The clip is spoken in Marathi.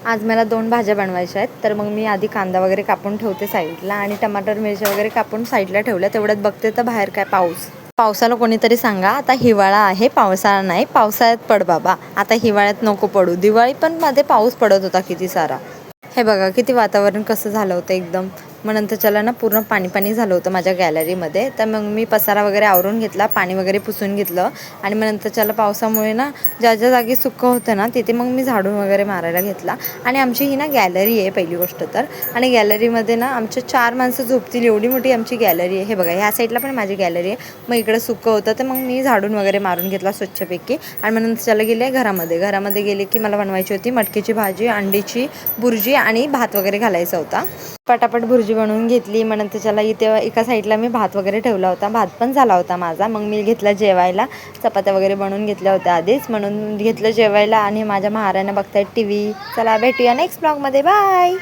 आज मला 2 भाज्या बनवायच्या आहेत, तर मग मी आधी कांदा वगैरे कापून ठेवते साईडला आणि टमाटर मिरची वगैरे कापून साईडला ठेवल्या. तेवढ्यात बघते तर बाहेर काय पावसाला कोणीतरी सांगा आता हिवाळा आहे, पावसाळा नाही. पावसाळ्यात पड बाबा, आता हिवाळ्यात नको पडू. दिवाळी पण मध्ये पाऊस पडत होता किती सारा. हे बघा किती वातावरण कसं झालं होतं एकदम. मग नंतर चला ना पूर्ण पाणी झालं होतं माझ्या गॅलरीमध्ये. तर मग मी पसारा वगैरे आवरून घेतला, पाणी वगैरे पुसून घेतलं आणि मग नंतर चला पावसामुळे ना ज्या ज्या जागी सुकं होतं ना तिथे मग मी झाडून वगैरे मारायला घेतला. आणि आमची ही ना गॅलरी आहे पहिली गोष्ट तर. आणि गॅलरीमध्ये ना आमच्या 4 माणसं झोपतील एवढी मोठी आमची गॅलरी आहे. हे बघा ह्या साईडला पण माझी गॅलरी आहे. मग इकडे सुकं होतं तर मग मी झाडून वगैरे मारून घेतला स्वच्छपैकी. आणि मग नंतर चला गेले घरामध्ये गेले की मला बनवायची होती मटकीची भाजी, अंडीची बुर्जी आणि भात वगैरे घालायचा होता. पटापट भुर्जी बनवून घेतली. मग नंतर चला इथे एका साईडला मी भात वगैरे ठेवला होता, भात पण झाला होता माझा. मग मी घेतला जेवायला, चपात्या वगैरे बनवून घेतल्या होत्या आधीच, म्हणून घेतलं जेवायला. आणि माझ्या महाराण्या बघतायत TV. चला भेटूया नेक्स्ट ब्लॉगमध्ये, बाय.